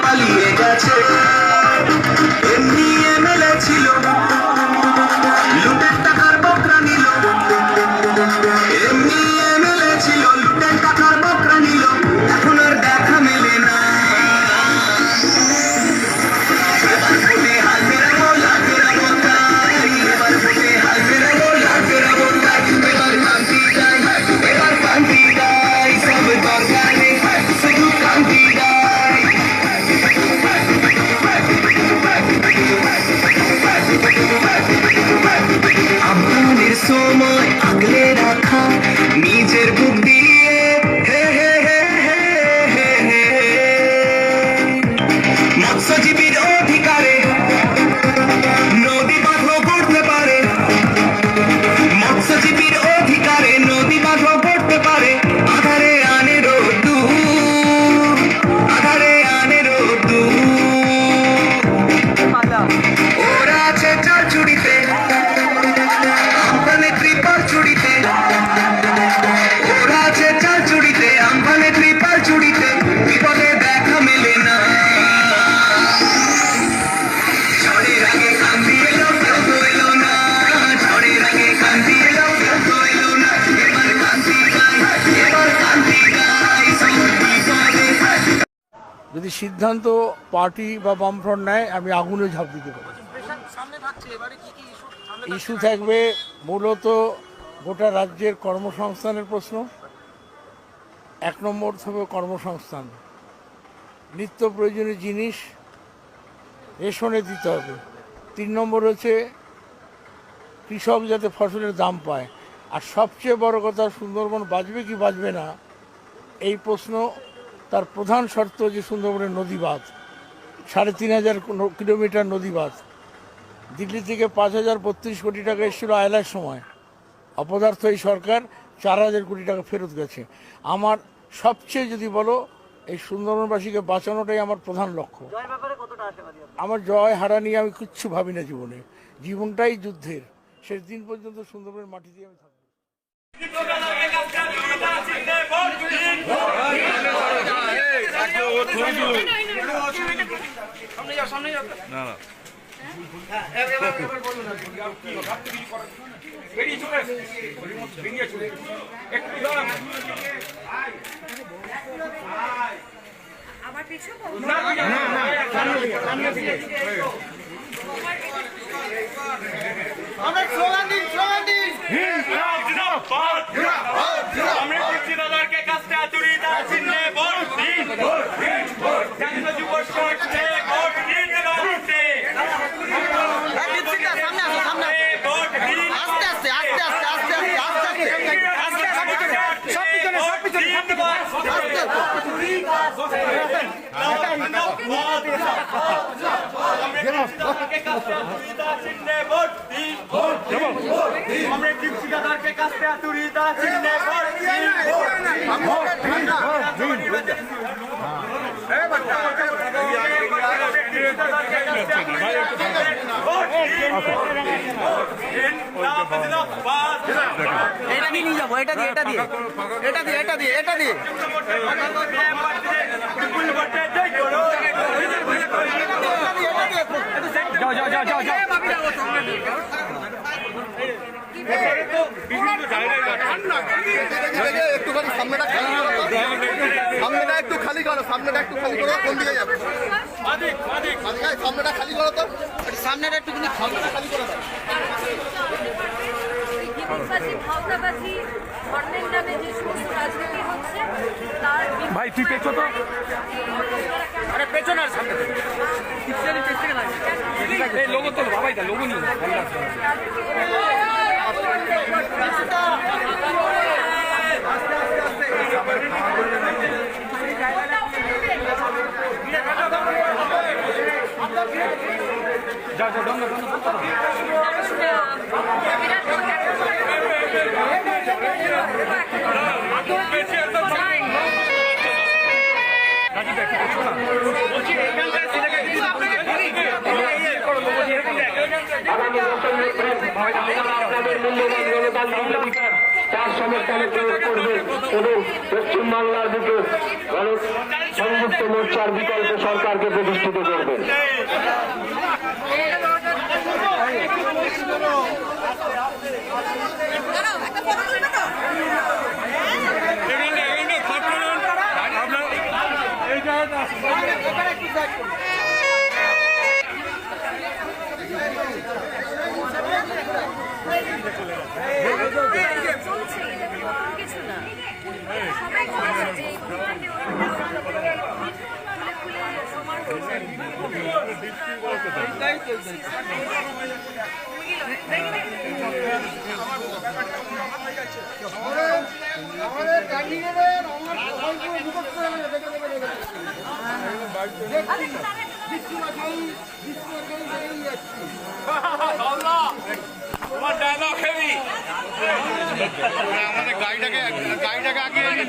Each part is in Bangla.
পালিয়ে গেছে। এমনি এমএলএ ছিল, লুটের টাকার বকরা নিল। এমনি এমএলএ ছিল, লুটের টাকার বকরা নিল। এখন আর দেখা মেলে না। এবার ভোটে হাল ফেরাবো, লাল ফেরাবো তাই। এবার ভোটে হাল ফেরাবো, লাল ফেরাবো তাই। এবার শান্তি চাই, এবার শান্তি চাই। সব দরকার নেই, শুধু শান্তি চাই। আপনাদের সময় আগলে রাখা নিজের বুক দিয়ে, হে হে হে হে হে হে। মৎস্যজীবীর অধিকারে নদী বাঁধও করতে পারে। মৎস্যজীবীর অধিকারে নদী বাঁধও করতে পারে। আধারে আনে রোদ্দুর, আধারে আনে রোদ্দুর। ওরা আছে চাল চুরিতে, আমফানে ত্রিপাল চুরিতে। ওরা আছে চাল চুরিতে, আমফানে ত্রিপাল চুরিতে। বিপদে দেখা মেলে না। ঝড়ের আগে কান্দি এলো, কেউ তো এলো না। ঝড়ের আগে কান্দি এলো, কেউ তো এলো না। এবার কান্দি গাই, এবার কান্দি গাই। সব বিপদে। যদি সিদ্ধান্ত পার্টি বা বামফ্রন্ট নেয়, আমি আগুনে ঝাঁপ দিতে পারি। ইস্যু থাকবে মূলত গোটা রাজ্যের কর্মসংস্থানের প্রশ্ন। 1 নম্বর থাকবে কর্মসংস্থান, নিত্য প্রয়োজনীয় জিনিস রেশনে দিতে হবে। 3 নম্বর হচ্ছে কৃষক যাতে ফসলের দাম পায়। আর সবচেয়ে বড় কথা, সুন্দরবন বাঁচবে কি বাঁচবে না এই প্রশ্ন। তার প্রধান শর্ত যে সুন্দরবনের নদীবাঁধ, 3,500 কিলোমিটার নদীবাঁধ। দিল্লি থেকে 5,032 কোটি টাকা এসেছিল আয়লার সময়। অপদার্থ এই সরকার 4,000 কোটি টাকা ফেরত গেছে। আমার সবচেয়ে যদি বলো, এই সুন্দরবনবাসীকে বাঁচানোটাই আমার প্রধান লক্ষ্য। আমার জয় হারা নিয়ে আমি কিচ্ছু ভাবি না জীবনে। জীবনটাই যুদ্ধের। শেষ দিন পর্যন্ত সুন্দরবনের মাটি দিয়ে আমি থাকবো। আমার পিছু আমরা স্লোগান দিন, স্লোগান দিন। আমরা কৃষিদারকে কাছে আতুরিতা চিহ্নে ভোট দিন, জাতীয় যুব সংঘে ভোট দিন বাড়িতে। সামনে আসো, সামনে আসো। ভোট দিন, আস্তে আস্তে, আস্তে আস্তে, আস্তে আস্তে, আস্তে আস্তে। সব পিছনে, সব পিছনে, সব পিছনে। আমরা কৃষিদারকে কাছে আতুরিতা চিহ্নে ভোট দিন। এটা দিয়ে নিয়ে যাবো, এটা দিয়ে, এটা দিয়ে, এটা দিয়ে, এটা দিয়ে, এটা দিয়ে। যাও যাও যাও যাও যাও। একটুখানি সামনেটা খালি করো, সামনেটা একটু খালি করো, সামনেটা একটু খালি করো। কোন দিকে যাবে? সামনেটা খালি করো তো, সামনেটা একটুখানি সামনেটা খালি করো। ভাওতাবাজি ধর্মের নামে যে সমস্ত রাজনীতি হচ্ছে তার ভাই তুই পেছো তো, আরে পেছনে আর সামনে এই লোগো তো বাবাই দা লোগো নিয়ে যা যা দন্ড দন্ড আপনাদের মূল্যবান গণতান্ত্রিক অধিকার তার সমর্থনে প্রয়োগ করবেন এবং পশ্চিমবাংলার বুকে সংযুক্ত মোর্চার বিকল্প সরকারকে প্রতিষ্ঠিত করবে। চলছে কিছু না সবাই বলছে যে এই ভূমিটাকে খুলে খুলে সমান করছে তোমার ডায়লগ হেভি আমাদের গাড়িটাকে আগে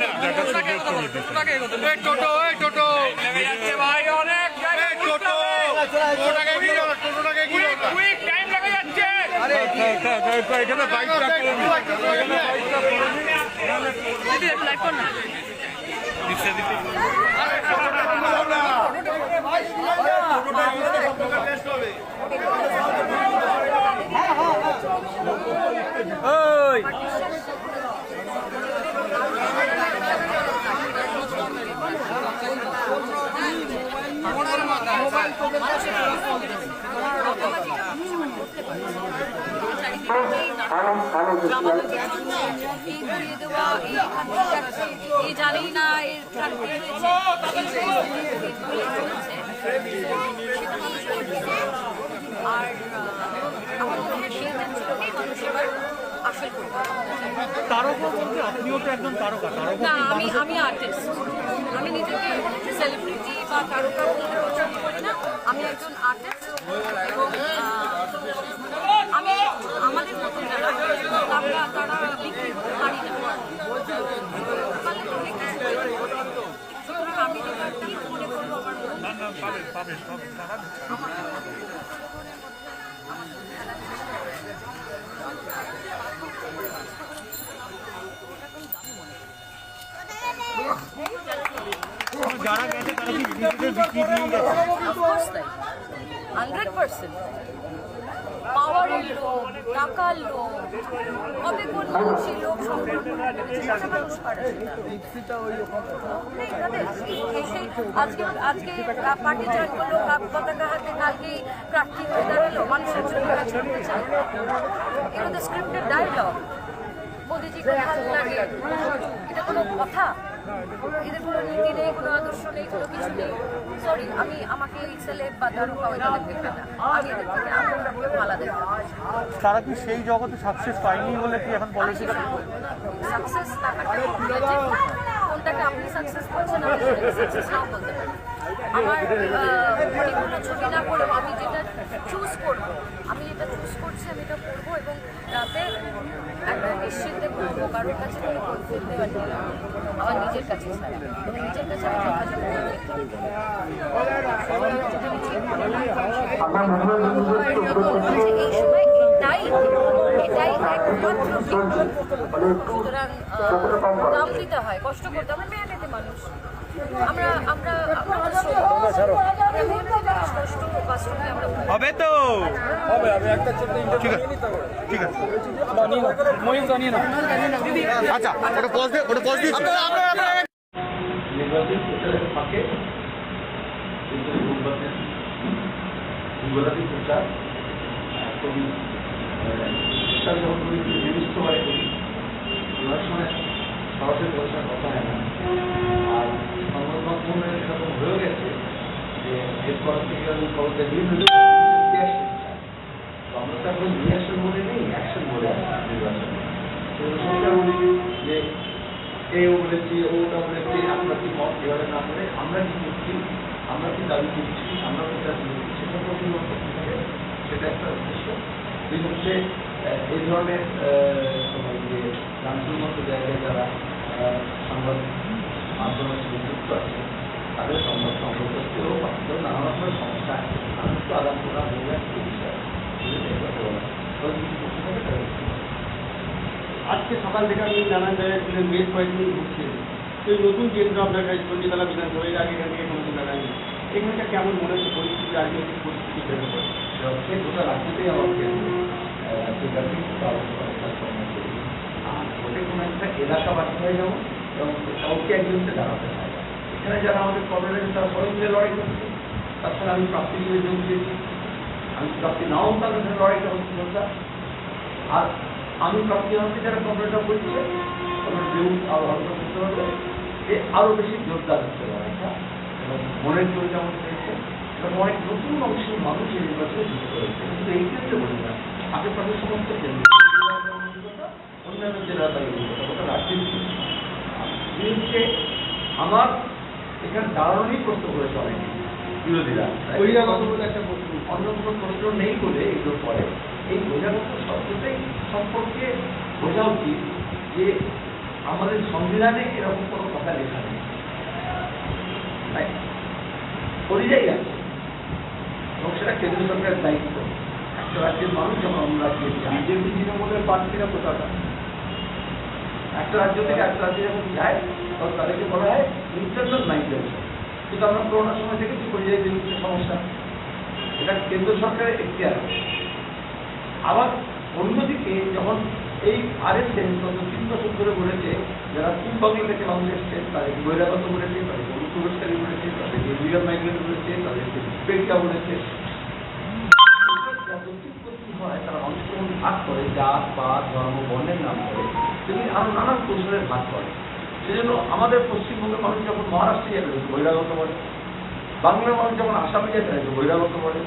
টোটো টোটো লেগে যাচ্ছে ভাই অনেক টোটো টোটোটাকে কি হলো টোটোটাকে কি হলো কুইক টাইম লেগে যাচ্ছে এখানে বাইকটা জানি না এর আর আমাদের সেইটার জন্যই মানুষ এবার আসল করবে। তারকা বলতে আপনিও তো একজন তারকা না আমি আর্টিস্ট, আমি নিজেকে সেলিব্রিটি বা তারকা বলতে পছন্দ করি না। আমি একজন আর্টিস্ট এবং আমি আমাদের মতো যারা আমরা তারা বিক্রি করতে পারি না, পারলে তো অনেক কিছু পাই। সুতরাং আমি যেটা মনে করবো যারা গেছে তারা কি বিক্রি দিয়ে গেছে? 100% পাওয়ারের লোক, টাকার লোক, কবে কোন মানুষের লোক সংগ্রহ করে মানুষ পারে আজকে পার্টি জয়েন করলো, পতাকা হাতে কালকেই প্রার্থী হয়ে দাঁড়ালো, মানুষের জন্য কাজ করতে চায়। এগুলো স্ক্রিপ্টেড ডায়লগ। মোদিজিকে ভালো লাগে, এটা কোনো কথা? এদের কোনো নীতি নেই, কোনো আদর্শ নেই, কোনো কিছু নেই। সরি, আমাকে এই ছেলে বা তারকা ওইখানে দেখবে না, আমি এদের থেকে ভালো দেখবে। তারা কি সেই জগতে সাকসেস পায়নি বলে কি এখন পলিটিক্যাল সাকসেস কোনটাকে আপনি সাকসেস বলছেন, আমি সাকসেস নাও বলতে পারি। আমার অনেকগুলো ছবি না করেও আমি যেটা চুজ করছি আমি এটা করবো এবং রাতে একটা নিশ্চিন্তে করবো, কারোর কাছে কোনো কনফিউজ দেওয়ার নেই, আমার নিজের কাছে ছাড়া। নিজের কাছে আমি এই সময় এটাই একমাত্র সুতরাং দাম দিতে হয়, কষ্ট করতে। আমরা মেহনতি মানুষ, আমরা হবে তো হবে। আমি একটা ঠিক আছে মহিম জানিয়ে না। আচ্ছা ওটা পজ দিয়ে নির্বাচন প্রচারের ফাঁকে ভূগোলাদি প্রচার কবি প্রচার যখন করি নির্দিষ্ট হয় করি ওনার সময় সরাসরি পয়সার কথা হয় না। আর সংবাদ মাধ্যমে এরকম হয়ে গেছে যে এরপর থেকে আমি খবরটা দিয়ে তো আমরা তো এখন রিয়াকশন বলে নেই, অ্যাকশন বলে নির্বাচনে। তো সরকার বলি যে এও বলেছি ওটা বলেছি, আপনার কি মত এভাবে না করে আমরা কি করছি, আমরা কি দাবি করছি, আমরা প্রচার করছি, সেটা প্রতিবাদ করতে হবে। সেটা একটা উদ্দেশ্য। দুই হচ্ছে এই ধরনের যে রামপুর মতো জায়গায় যারা সংবাদ মাধ্যমের সাথে যুক্ত আছে তাদের সংবাদ সম্পর্কেও নানা রকমের সমস্যা আছে। মানুষ তো আদান প্রদান হয়ে যাচ্ছে বিষয় আজকে সকাল থেকে আমি নানান জায়গায় বেশ কয়েকদিন ঘুরছি। তো এই নতুন কেন্দ্র আপনার কাছে চণ্ডীতলা বিধানসভা এর আগে এখান থেকে কোনো জায়গায় এখানটা কেমন মনে হচ্ছে পরিস্থিতি, রাজনৈতিক পরিস্থিতি কেমন হয়? সে গোটা রাজ্যতেই আমাকে রাজ্যব্যাপী আর ওটা কোনো একটা এলাকাবাসী হয়ে যাবো এবং কাউকে একজনকে দাঁড়াতে হয়। এখানে যারা আমাদের কর্মীরা তারা সবাই মিলে লড়াই করছে, তার সঙ্গে আমি প্রাপ্তি হিসেবে যোগ দিয়েছি। আমি প্রাপ্তি নাও তাদের সাথে লড়াইটা হচ্ছে দরকার। আর আমি প্রাপ্তি হচ্ছে যারা কর্মীরা বলছে আমার কেউ আরো হয়তো করতে পারবে যে আরো বেশি জোরদার হচ্ছে লড়াইটা এবং মনের জোর যেমন হয়েছে এবং অনেক নতুন অংশের মানুষ এই নির্বাচনে যুক্ত হয়েছে। কিন্তু এই ক্ষেত্রে বলি না, আশেপাশের সমস্ত কেন্দ্র অন্যান্য জেলার তাই ওটা রাজ্যের হচ্ছে আমার এখানে দাঁড়ানোই প্রশ্ন করেছে অনেকে বিরোধীরা। বহিরাগত বলে একটা প্রশ্ন, অন্য কোনো প্রশ্ন নেই বলে এগুলো পরে এই বহিরাগত শব্দটাই সম্পর্কে বোঝা উচিত যে আমাদের সংবিধানে এরকম কোনো কথা লেখা নেই, তাই পরিযায়ী আছে এবং সেটা কেন্দ্র সরকারের দায়িত্ব। একটা রাজ্যের মানুষ যখন অন্য রাজ্যে যায়, বিজেপি তৃণমূলের প্রার্থীরা কোথাটা একটা রাজ্য থেকে একটা রাজ্যে যখন যায় তখন তাদেরকে বলা হয় ইন্টারনাল মাইগ্রেশন। কিন্তু আমরা করোনার সময় দেখেছি পরিযায়ী দিবসের সমস্যা, এটা কেন্দ্র সরকারের এখতিয়ার। আবার অন্যদিকে যখন এই আরএসএন গত 3 বছর ধরে বলেছে যারা পূর্ববাংলা থেকে মানুষ এসছে তাদেরকে বহিরাগত বলেছে, তাদেরকে অনুপ্রবেশকারী বলেছে, তাদেরকে ইলিগাল মাইগ্রেন্ট বলেছে, তাদেরকে ডিসপেরিয়া বলেছে, হয় তারা মানুষকে মধ্যে ভাগ করে জাত পাত ধর্ম বর্ণের নাম করে, তেমনি আরো নানান কৌশলের ভাগ করে। সেজন্য আমাদের পশ্চিমবঙ্গের মানুষ যখন মহারাষ্ট্রে যাবে বহিরাগত বলে, বাংলার মানুষ যখন আসামে যায় তাদেরকে বহিরাগত বলে,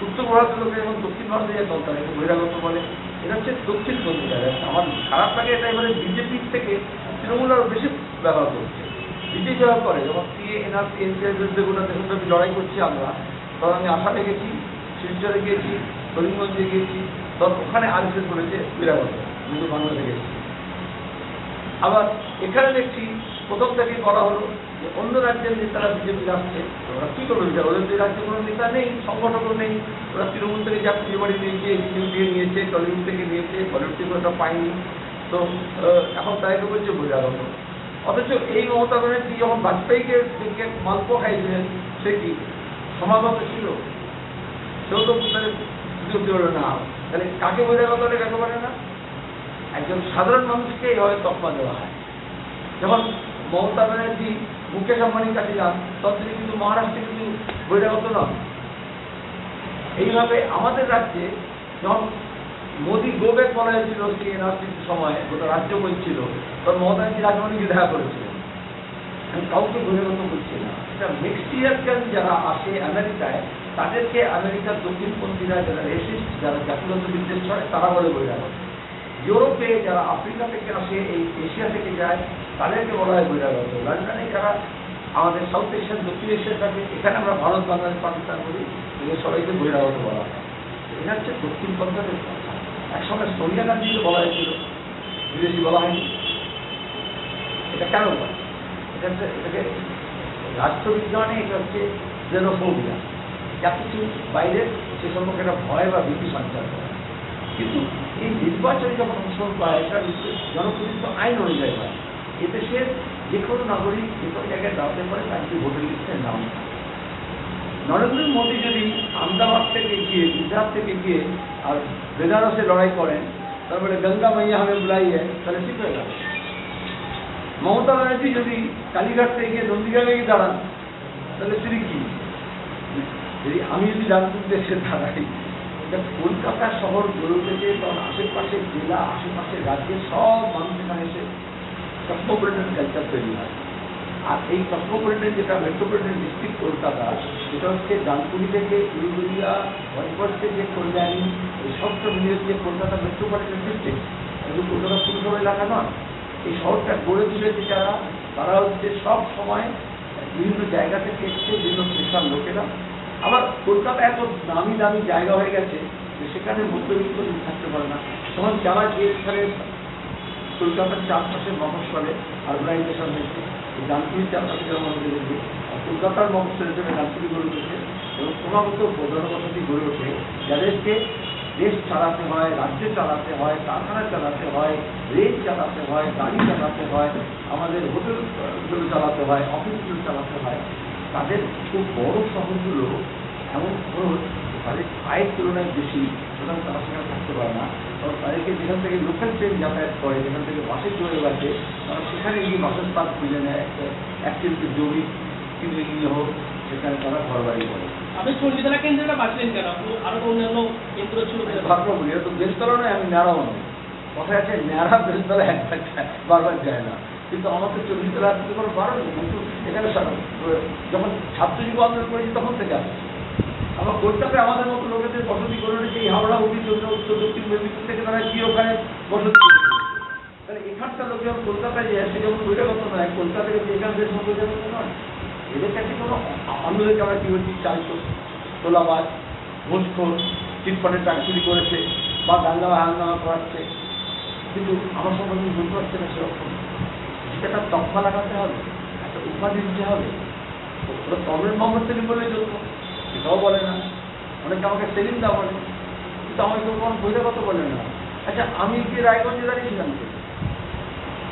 উত্তর ভারতের লোকের যখন দক্ষিণ ভারতে যায় তখন তাদেরকে বহিরাগত বলে। এটা হচ্ছে দক্ষিণপন্থী জায়গা। আমার খারাপ লাগে এটা এবারে বিজেপির থেকে তৃণমূল আরো বেশি ব্যবহার করছে। বিজেপি ব্যবহার করে যখন সিএ এনআরসি এনসিআর বিরুদ্ধে গোটা দেশব্যাপী লড়াই করছি আমরা, তখন আমি আসামে গেছি, শিলচরে গিয়েছি, করিমগঞ্জে গিয়েছি, তখন ওখানে আরএসএস বলেছে বহিরাগত, কিন্তু বাংলাদেশে গেছি। আবার এখানে দেখছি প্রথম থেকে করা হলো যে অন্য রাজ্যের নেতারা বিজেপি আসছে, ওরা কি করবে? ওদের যে রাজ্যে কোনো নেতা নেই, সংগঠনও নেই, ওরা তৃণমূল থেকে যা পুজো বাড়ি নিয়েছে, বিজেপি দিয়ে নিয়েছে, টলিউড থেকে নিয়েছে, বলিউড থেকে ওটা পায়নি, তো এখন তাইকে বলছে বহিরাগত। অথচ এই মমতা ব্যানার্জি যখন বাজপেয়ীকে দিকে মালপো খাইছিলেন সে কি সমাগত ছিল? সেও তো বিরক্তি হলো না। তাহলে কাকে বহিরাগত হলে কাকে পারে না? একজন সাধারণ মানুষকে এইভাবে তকমা দেওয়া হয়। যখন মমতা ব্যানার্জি মুকেশ আম্বানির কাছে যান তখন তিনি কিন্তু মহারাষ্ট্রে কিন্তু বহিরাগত নন। এইভাবে আমাদের রাজ্যে যখন মোদী গোব্যাক বলা হয়েছিল এনআরসির সময়, গোটা রাজ্য বলছিল, তখন মমতা ব্যানার্জি রাজভবনে দেখা করেছিলেন। আমি কাউকে বহিরাগত বলছি না। এটা মেক্সিকান যারা আসে আমেরিকায় তাদেরকে আমেরিকার দক্ষিণপন্থীরা যারা রেসিস্ট, যারা জাতিগত বিদ্বেষ করে তারা বলে বহিরাগত। ইউরোপে যারা আফ্রিকা থেকে আসে, এই এশিয়া থেকে যায় তাদেরকে বলা হয় বহিরাগত। লন্ডনে যারা আমাদের সাউথ এশিয়ান দক্ষিণ এশিয়ার থাকে, এখানে আমরা ভারত বাংলাদেশ পাকিস্তান করি, এদের সবাইকে বহিরাগত বলা হয়। এটা হচ্ছে দক্ষিণপন্থাদের কথা। একসময় সোনিয়া গান্ধীকে বলা হয়েছিল বিদেশি, বলা হয়নি। এটা কেন বলে? এটাকে রাষ্ট্রবিজ্ঞানে এটা হচ্ছে জেনোফোবিয়া, যা কিছু বাইরে সে সম্পর্কে একটা ভয় বা ভীতি সঞ্চার করে। কিন্তু এই নির্বাচনে যখন অংশগ্রহণ করা হয় এটা জনপ্রতিনিধিত্ব আইন অনুযায়ী হয়। এদেশের যে কোনো নাগরিক যে কোনো জায়গায় দাঁড়াতে পারে তার যদি ভোটার লিস্টে নাম। নরেন্দ্র মোদী যদি আহমেদাবাদ থেকে গিয়ে, গুজরাট থেকে গিয়ে আর বেনারসে লড়াই করেন, তারপরে গঙ্গা মাইয়া হমে বুলাইয়ে, তাহলে ঠিক হয়ে যাবে। মমতা ব্যানার্জি যদি কালীঘাট থেকে গিয়ে নন্দীগ্রামে গিয়ে দাঁড়ান, তাহলে তিনি কি? যদি আমি যদি রামপুর দেশে দাঁড়াই, এটা কলকাতা শহর গড়ে উঠেছে, তখন আশেপাশের জেলা, আশেপাশের রাজ্যের সব মানুষ এখানে এসে কসমোপলিটন কালচার তৈরি হয়। আর এই কসমোপলিটন যেটা মেট্রোপলিটন ডিস্ট্রিক্ট কলকাতা, সেটা হচ্ছে ডানকুনি থেকে উলুবেড়িয়া, ওয়াইপার থেকে কল্যাণী, এই সবটা মিলিয়ে হচ্ছে কলকাতা মেট্রোপলিটন ডিস্ট্রিক্ট, কিন্তু কলকাতা পুরসভা এলাকা নয়। এই শহরটা গড়ে তুলেছে যারা, তারা হচ্ছে সব সময় বিভিন্ন জায়গা থেকে এসছে, বিভিন্ন পেশার লোকেরা। আবার কলকাতা এত দামি দামি জায়গা হয়ে গেছে যে সেখানে মধ্যবিত্ত লোক থাকতে পারে না। তখন যারা যে এখানে কলকাতার চারপাশে মফস্বলে আরবানাইজেশন হয়েছে, ডানকুনির চারপাশে যেমন আমাদের দেখবে, কলকাতার মফস্বল হিসেবে ডানকুনি গড়ে উঠেছে এবং ক্রমাগত জনবসতি গড়ে ওঠে, যাদেরকে দেশ চালাতে হয়, রাজ্য চালাতে হয়, কারখানা চালাতে হয়, রেল চালাতে হয়, গাড়ি চালাতে হয়, আমাদের হোটেলগুলো চালাতে হয়, অফিসগুলো চালাতে হয়, তাদের খুব বড় শহরগুলো এমন খরচ তাদের আয়ের তুলনায় বেশি, সুতরাং তারা সেখানে থাকতে পারে না। কারণ তাদেরকে যেখান থেকে লোকাল ট্রেন যাতায়াত করে, যেখান থেকে বাসে চলে গেছে, তারা সেখানে গিয়ে বাসস্থান খুঁজে নেয়, একটা জমি কিনে নিয়ে হোক, সেখানে তারা ঘর বাড়ি করে। আপনি চণ্ডীতলা কেন্দ্রটা বাঁচলেন কেন? আরো তো অন্যান্য কেন্দ্র ছিল। ভাবনা বলি, এটা তো বেশতলা নয়, আমি ন্যাড়াও নয়। কথা আছে ন্যাড়া বেশতলা একবার যায়, বারবার যায় না। কিন্তু আমাকে চণ্ডীতলা আসতে কোনো বারণ নেই। কিন্তু এখানে যখন ছাত্র যুব আন্দোলন করেছি তখন থেকে আসছে। আবার কলকাতায় আমাদের মতো লোকেদের বসতি করে রয়েছে এই হাওড়া হুগলি উত্তর দক্ষিণ মেদিনীপুর থেকে তারা কি ওখানে বসতি করেছে। তাহলে এখানকার লোক যখন কলকাতায় যায় সে যেমন বহিরাগত নয়, কলকাতা থেকে এখান দেশ মতো বহিরাগত নয়। এদের কাছে কোনো অন্যদেরকে আমরা কি হচ্ছি, চাইতো তোলাবাজ, ঘুষখোর, চিটফাটের টাকা চুরি করেছে বা দাঙ্গা হাঙ্গামা করাচ্ছে, কিন্তু আমার সম্বন্ধে বুঝতে পারছে না সেরকম। সেটা একটা তকমা লাগাতে হবে, একটা উপাধি দিতে হবে। ওরা তবের মোহাম্মদ সেলিম বলে চলব, সেটাও বলে না। অনেকে আমাকে সেলিম দা বলে, কিন্তু আমাকে কেউ কোনো বহিরাগত বলে না। আচ্ছা, আমি কি রায়গঞ্জে দাঁড়িয়েছিলাম,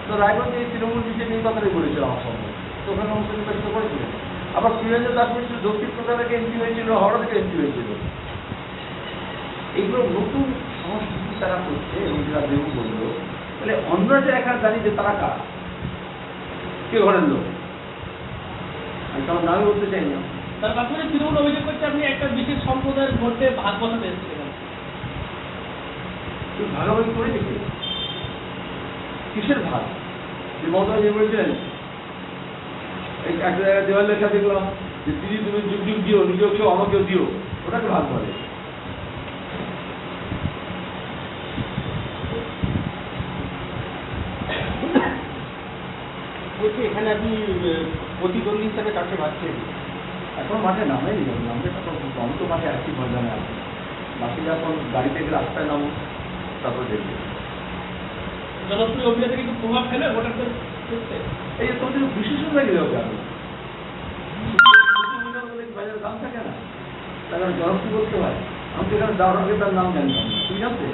তো রায়গঞ্জে এই তৃণমূল বিজেপি এই কথাটাই বলেছিল আমার সম্বন্ধে, তো ওখানে অংশ নির্বাচিত করেছিলেন। আবার প্রিয়ঞ্জন দাস মিশ্র দক্ষিণ কলকাতা থেকে এমপি হয়েছিল, হাওড়া থেকে এমপি হয়েছিল। এইগুলো নতুন সংস্কৃতি তারা করছে। এবং যারা দেব বলল, তাহলে অন্য জায়গায় জানি যে তারা কারা, কে ঘরের লোক, আমি কারণ নামে বলতে চাই না। তার পাশাপাশি তৃণমূল অভিযোগ করছে আপনি একটা বিশেষ সম্প্রদায়ের ভোটে ভাগ বসাতে এসেছিলেন। তুই ভাগাভাগি করে দেখি, কিসের ভাগ? যে মমতা যে বলছেন এই একটা জায়গায় দেওয়াল লেখা দেখলাম যে দিদি তুমি যুগ যুগ দিও, নিজেও কেউ আমাকেও দিও, ওটাকে ভাগ বলে। বলছি এখানে আপনি প্রতিদ্বন্দ্বী হিসাবে কাকে ভাবছেন? এখন মাঠে নামেই নামবে, তখন আমি তো মাঠে একই ময়দানে আছে। বাকিরা এখন গাড়ি থেকে রাস্তায় নামো, তারপর দেখবে। জনপ্রিয় অভিনেতা কিন্তু প্রভাব ফেলে ভোটারদের ক্ষেত্রে। এই যে তোমাদের বিশেষণ লাগে হবে আমি বাজারে দাম থাকে না, তাহলে জনপ্রিয় বলতে হয়। আমি তো এখানে যাওয়ার আগে তার নাম জানতাম না, তুমি জানতে?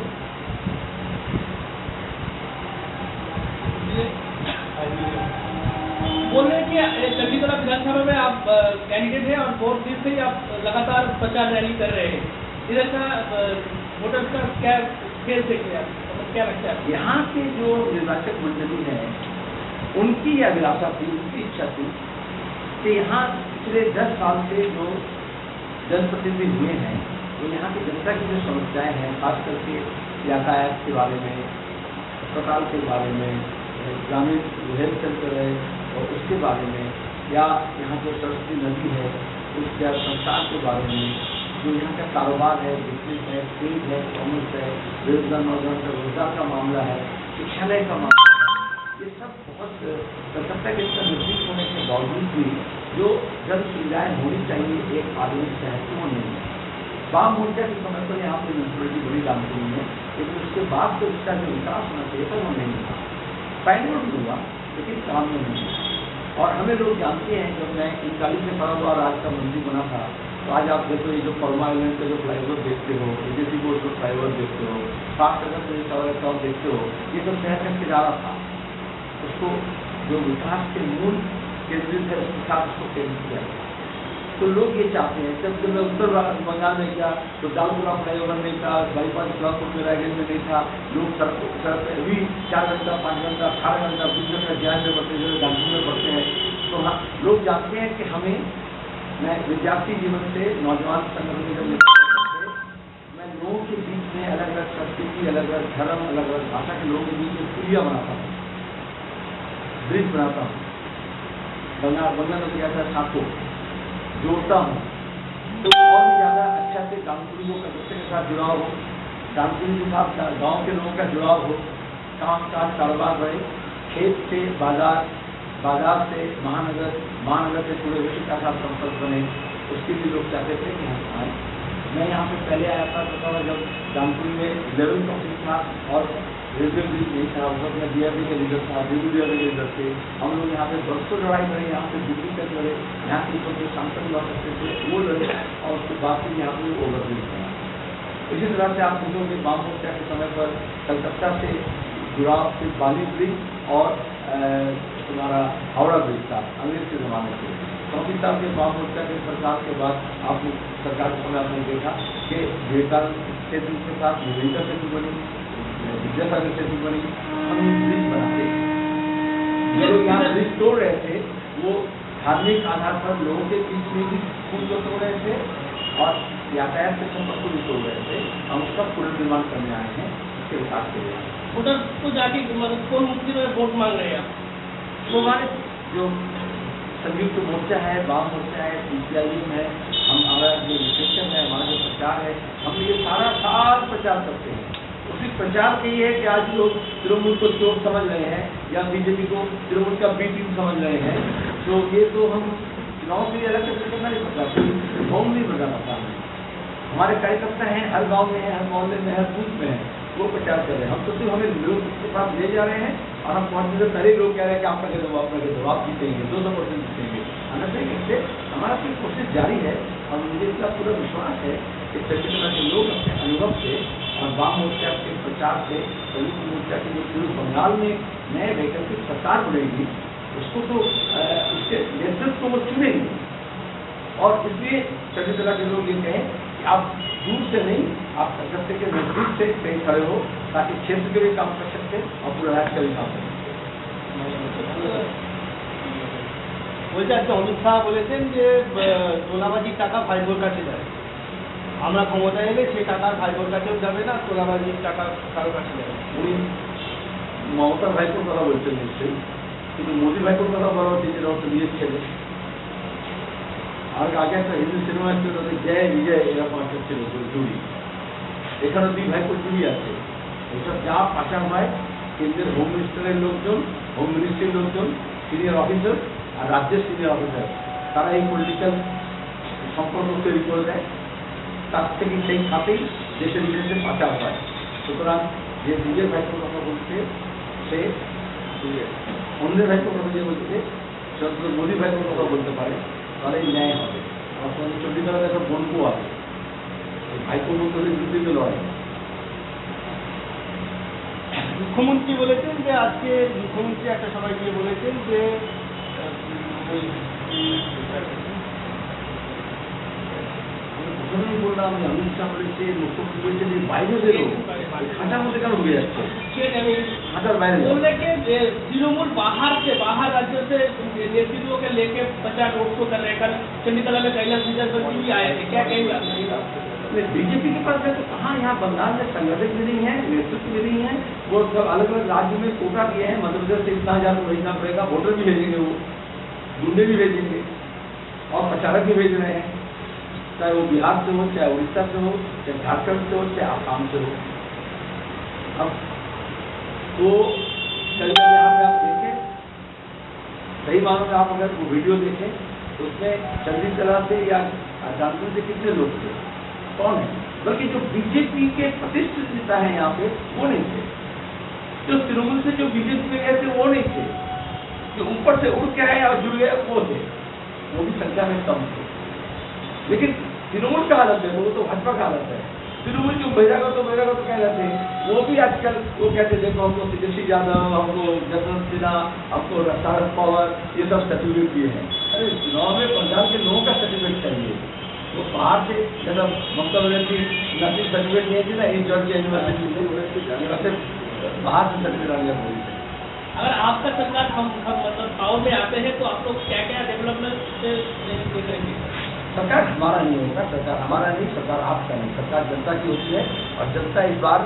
बोल रहे हैं कि चंडीगढ़ विधानसभा में आप कैंडिडेट हैं और 4 दिन से ही आप लगातार प्रचार रैली कर रहे हैं। इधर का वोटर्स का क्या खेल देखिए आप, क्या लगता है? यहाँ के जो निर्वाचक मंडली है उनकी यह अभिलाषा थी, उनकी इच्छा थी कि यहाँ पिछले 10 साल से जो जनप्रतिनिधि हुए हैं वो यहाँ की जनता की जो समस्याएं हैं, खास करके यातायात के बारे में, अस्पताल के बारे में, ग्रामीण हेल्थ सेंटर है और उसके बारे में, या यहाँ जो सरस्वती नदी है उसके संस्कार के बारे में, जो यहाँ का कारोबार है, बिजनेस है, ट्रेड है, कॉमर्स है, बेरोजगार नौजवान का रोजगार का मामला है, शिक्षालय का मामला है, ये सब बहुत कलकत्ता के इसका नजदीक होने के बावजूद भी जो जन सुविधाएं होनी चाहिए एक आधुनिक शहर की वो नहीं है। वाम मोर्चा के समय पर यहाँ पर म्यूनसिपलिटी बड़ी काम करी है, लेकिन उसके बाद तो इसका जो विकास होना चाहिए था वो नहीं हुआ। पैनोड हुआ लेकिन काम में नहीं हुआ। और हमें लोग जानते हैं, जब मैं 39 से पढ़ा हुआ राज का मंत्री बना था, तो आज आप देखो ये जो परमा आइलैंड का जो फ्लाईओवर देखते हो, विदेशी बोर्ड का फ्लाईओवर देखते हो, 5 अगस्त में टॉवर देखते हो, ये सब शहर का किनारा था। उसको जो विकास के मूल केंद्रित है उसके साथ उसको केंद्रित किया। तो लोग ये चाहते हैं, जब मैं उत्तर बंगाल में गया तो दालपुरा फ्लाईओवर नहीं था, बाईपास इस्लामपुर में रायगंज में नहीं था, लोग सड़क पर अभी 4 घंटा 5 घंटा 18 घंटा 20 घंटा ज्ञान में पढ़ते हैं, गांधी में पढ़ते हैं। तो हाँ, लोग जानते हैं कि हमें, मैं विद्यार्थी जीवन से नौजवान संगठन में जब मैं लोगों के बीच में अलग अलग संस्कृति, अलग अलग धर्म, अलग अलग भाषा के लोगों के बीच में पुलिया बनाता हूँ, ब्रिज बनाता हूँ, बंगाल में किया था साथों जोड़ता हूँ, तो और भी ज़्यादा अच्छा से दानपुरी को कलकत्ते के साथ जुड़ाव हो, दानपुरी के साथ गाँव के लोगों का जुड़ाव हो, काम काज कारोबार बढ़े, खेत से बाजार, बाजार से महानगर, महानगर से पूरे विश्व का साथ संपर्क बने, उसके लिए लोग चाहते थे कि हम आए। मैं यहाँ पे पहले आया था तो जब दानपुरी में लेवल क्रॉसिंग था और रेलवे ब्रिज नहीं था, उस वक्त मैं DRD के लीडर था, DRD के लीडर थे। हम लोग यहाँ पे बरसों लड़ाई लड़े, यहाँ पे दिल्ली तक लड़े, यहाँ के ऊपर जो सांसद हुआ करते थे वो लड़े, और उसके बाद फिर यहाँ पे ओवरब्रिज बना। इसी तरह से आप देखोगे वाम मोर्चा के समय पर कलकत्ता से जुड़ा फिर बाली ब्रिज और तुम्हारा हावड़ा ब्रिज था अंग्रेज के जमाने से। चौकी साहब के वाम मोर्चा के सरकार के बाद आपने सरकार के समय आपने देखा कि विवेकानंद सेतु के साथ विवेका सेतु बनी, विद्यासागर सेतु बनी, हम ब्रिज बनाते जो लोग यहाँ ब्रिज तोड़ रहे थे वो धार्मिक आधार पर लोगों के बीच में भी पुल को तोड़ रहे थे और यातायात के संपर्क को भी तोड़ रहे थे। हम उसका पुनर्निर्माण करने आए हैं उसके विकास के लिए। वोटर को जाके मतलब कौन मुक्ति में वोट मांग रहे हैं आप? वो हमारे जो संयुक्त मोर्चा है, वाम मोर्चा है, सीपीआईएम है, हमारा जो विशेषण है, हमारा जो प्रचार है, हम ये सारा साल प्रचार करते हैं। उसी प्रचार के ये है कि आज लोग तृणमूल को चोर समझ रहे हैं या बीजेपी को तृणमूल का बी टीम समझ रहे हैं, तो ये तो हम चुनाव के लिए अलग से करना नहीं पड़ता, गाँव नहीं बदला पड़ता हमें। हमारे कार्यकर्ता हैं, हर गाँव में है, हर मोहल्ले में, हर बूथ में है, वो प्रचार कर रहे हैं। हम तो सिर्फ हमें लोग के पास ले जा रहे हैं और हम पहुँचने से पहले लोग कह रहे हैं कि आप लगे दो, आप लगे दो, आप जीतेंगे, 200% जीतेंगे। आना चाहिए इससे हमारा कोई कोशिश जारी है और मुझे इसका पूरा विश्वास है कि चंडीगढ़ के लोग अपने अनुभव से और वाम मोर्चा के प्रचार से संयुक्त मोर्चा के जो पूरे बंगाल में नए वैकल्पिक सरकार बनेगी उसको तो उसके नेतृत्व को वो चुनेंगे। और इसलिए चंडीगढ़ के लोग ये कहें कि आप दूर से नहीं, आप कलकत्ते के नजदीक से कहीं खड़े हो ताकि क्षेत्र के भी काम कर सकते और पूरा राज्य का भी काम कर सकते। বলছে আজকে অমিত শাহ বলেছেন যে তোলাবাজির টাকা ভাইবোর কাছে যায়, আমরা ক্ষমতা এলে সেই টাকা ভাইবোর কাছেও যাবে না, তোলাবাজির টাকা কারো কাছে যাবে। উনি মমতা ভাইপোর কথা বলছেন নিশ্চয়ই, কিন্তু মোদী ভাইপোর কথা বলা হচ্ছে যেটা হচ্ছে নিজের ছেলে। আর আগে একটা হিন্দি সিনেমা ছিল তাদের জয় বিজয় এরকম একটা ছিল জুড়ি, এখানে দুই ভাইপোর জুড়ি আছে। এসব যা পাচার হয় কেন্দ্রের হোম মিনিস্টারের লোকজন, হোম মিনিস্ট্রির লোকজন, সিনিয়র অফিসার আর রাজ্যের সিনিয়র অফিসার তারা এই পলিটিক্যাল সম্পর্ক তৈরি করে দেয়, তার থেকে সেই খাতেই দেশের বিদেশে পাচার হয়। সুতরাং যে নিজের ভাইপোর কথা বলছে সে অন্যের ভাইপোর কথা যে বলছে সে অন্তত মোদী ভাইপোর কথা বলতে পারে, তাহলে ন্যায় হবে। আমার সঙ্গে চণ্ডীগড়ের একটা বন্ধু আছে, ভাইপোর মধ্যে বিরুদ্ধে লড়াই। মুখ্যমন্ত্রী বলেছেন যে আজকে মুখ্যমন্ত্রী একটা সবাই গিয়ে বলেছেন যে প্রথমেই বললাম যে অমিত শাহ বলেছে, মুখ্যমন্ত্রী বলছে যে বাইরে বেরো, খাঁচার মধ্যে কেন ঢুকে যাচ্ছে, খাঁচার বাইরে बोले कि तृणमूल बाहर से बाहर राज्यों से नेतृत्व के लेके प्रचार रोड शो कर रहे हैं। कल चंडीगढ़ में कैलाश विजयवर्गीय भी आए थे, क्या कहेंगे आप? बीजेपी के पास है तो कहाँ यहाँ बंगाल में संगठन भी नहीं है, नेतृत्व भी नहीं है। वो सब अलग अलग राज्य में कोटा दिए हैं, मध्य प्रदेश से इतना हजार भेजना पड़ेगा, वोटर भी भेजेंगे, वो गुंडे भी भेजेंगे और प्रचारक भी भेज रहे हैं, चाहे वो बिहार से हो, चाहे उड़ीसा से हो, चाहे झारखंड से हो, चाहे आसाम से हो। अब तो चलिए यहाँ पे आप देखें, सही मानों में आप अगर वो वीडियो देखें तो उसमें चंडीगढ़ से या कानपुर से कितने लोग थे, कौन है? बल्कि जो बीजेपी के प्रतिष्ठित नेता हैं यहाँ पे वो नहीं थे, जो तृणमूल से जो बीजेपी में गए थे वो नहीं थे, जो ऊपर से उड़ के आए और जुड़ गए वो थे, वो भी संख्या में कम थे। लेकिन तृणमूल का हालत है, वो तो भाजपा का हालत है। तृणमूल जो बहिरागत तो कह रहे थे, वो भी आजकल वो कहते देखो हमको तेजस्वी यादव, हमको जसवंत सिन्हा, हमको शरद पवार ये सब सर्टिफिकेट दिए हैं। अरे चुनाव में पंजाब के लोगों का सर्टिफिकेट चाहिए, वो बाहर से जब ममता बनर्जी नर्सिंग सर्टिफिकेट नहीं थी ना, इन जॉर्जिया यूनिवर्सिटी से बाहर से सर्टिफिकेट आने लगी। अगर आपका सरकार हम मतलब पावर में आते हैं तो आप लोग क्या क्या डेवलपमेंट करेंगे? सरकार हमारा नहीं होगा, सरकार हमारा नहीं, सरकार आपका नहीं, सरकार जनता की होती है। और जनता इस बार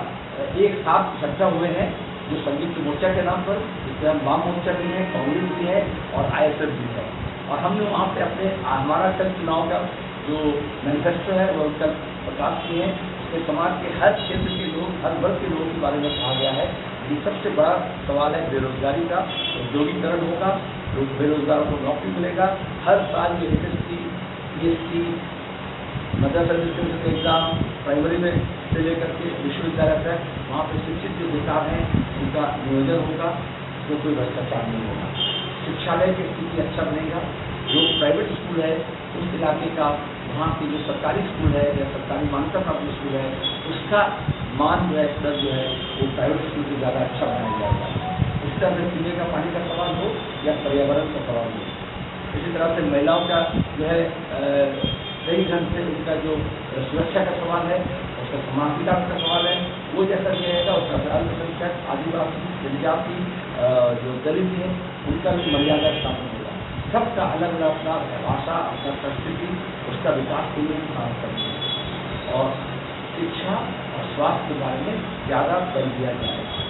एक साथ इकट्ठा हुए हैं जो संयुक्त मोर्चा के नाम पर, जिसमें हम वाम मोर्चा भी है, कांग्रेस भी है और आईएसएफ भी है। और हमने वहाँ पे अपने हमारा कल चुनाव का जो मैनिफेस्टो है वो कल प्रकाश किए हैं, उसमें समाज के हर क्षेत्र के लोग, हर वर्ग के लोगों के बारे में कहा गया है। ये सबसे बड़ा सवाल है बेरोजगारी का, औद्योगिकरण होगा, लोग बेरोजगारों को नौकरी मिलेगा। हर साल ये एसएससी, पीएससी, मध्य सर्विस एग्जाम, प्राइमरी में से लेकर के विश्वविद्यालय तक वहाँ पे शिक्षित जो बेकार हैं उनका नियोजन होगा, जो कोई भ्रष्टाचार नहीं होगा। शिक्षालय की स्थिति अच्छा बनेगा, जो प्राइवेट स्कूल है उस इलाके का वहाँ की जो सरकारी स्कूल है या सरकारी मान्यता प्राप्त स्कूल है उसका मान जो है स्तर जो है वो प्राइवेट स्कूल से ज़्यादा अच्छा बनाया जाएगा। इस तरह से पीने का पानी का सवाल हो या पर्यावरण का सवाल हो, इसी तरह से महिलाओं का जो है सही ढंग से उनका जो सुरक्षा का सवाल है, उसका समानाधिकार का सवाल है, वो जैसा रहेगा उसका अल्पसंख्यक आदिवासी जनजाति जो दलित है उनका भी मर्यादा स्थापित होगा। सबका अलग अलग अपना भाषा अपना संस्कृति उसका विकास के लिए काम करेंगे और शिक्षा और स्वास्थ्य के बारे में ज़्यादा बल दिया जाएगा।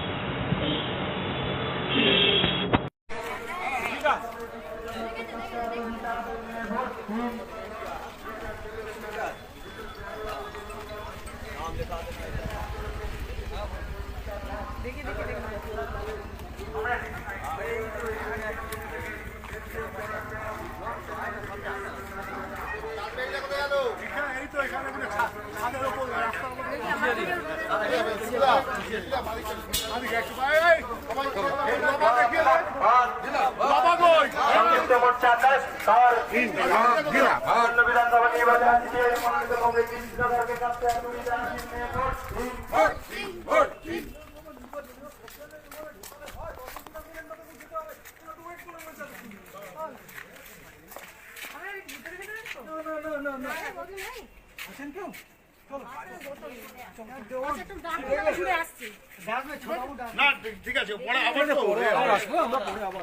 না ঠিক আছে পরে আবার তো আবার আসবো আমরা পরে আবার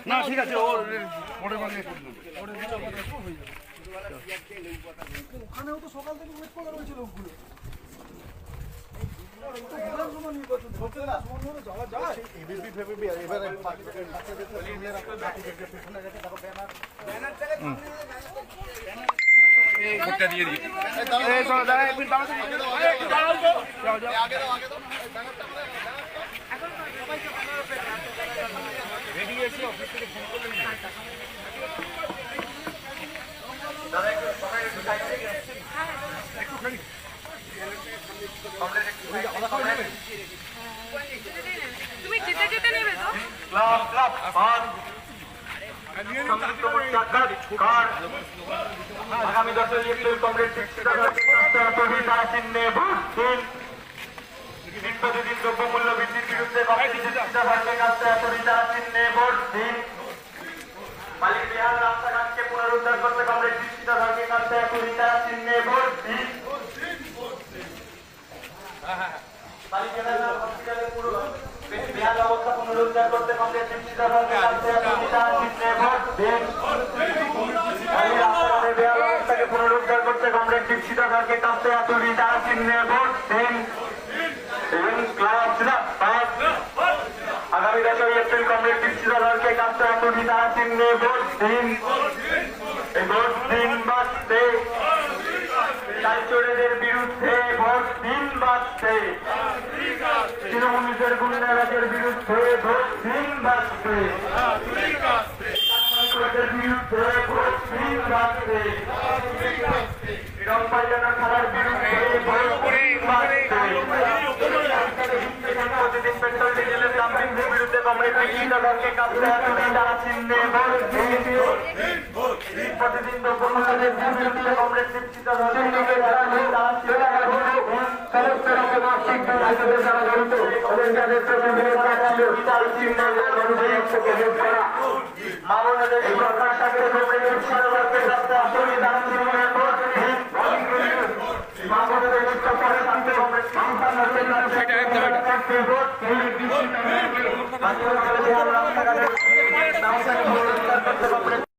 না ঠিক আছে ও পরে মানে ওখানেও তো সকাল থেকে ওয়েট করা হয়েছিল লোকগুলো দিয়ে দিই তুমি যেতে যেতে নেবে তো আগামী 10 এপ্রিল কমরেড চিহ্নে ভোট দিন। প্রতিদিন দ্রব্যমূল্য বৃদ্ধির বিরুদ্ধে চিহ্নে ভোট দিন। মালিক বিহার রাস্তাঘাটকে পুনরুদ্ধার করতে কমরেড দীক্ষিতাধরকে কাছে চিহ্নে ভোট দিন। মালিক হসপিটালের পুরো বিহার ব্যবস্থা পুনরুদ্ধার করতে কমরেড দীক্ষিতাধরকে কাছে চিহ্নে ভোট দিন। ব্যবস্থাকে পুনরুদ্ধার করতে কমরেড দীক্ষিতাধরকে কাছে চিহ্নে ভোট দিন। আগামী 10 এপ্রিল কমরেড দীক্ষিতাধরকে কাছে চিহ্নে ভোট দিন। ভোট দিন বাঁচতে চোরেদের বিরুদ্ধে ভোট দিন বাঁচতে তৃণমূলের গুন্ডারাজের বিরুদ্ধে ভোট দিন বাঁচতে বিরুদ্ধে ভোট দিন বাঁচতে রংবাজানা খেলার বিরুদ্ধে ভোট দিন বাঁচতে প্রতিদিন পেট্রোল ডিজেলের দাম বৃদ্ধির বিরুদ্ধে কমরেড দীক্ষিতাধরকে কাছে চিহ্নে ভোট দিন। প্রতিদিন দ্রব্যমূল্যের বিরুদ্ধে কমরেড দীক্ষিতাধরকে মামলাদের সরকার সাথে রাস্তাঘাটে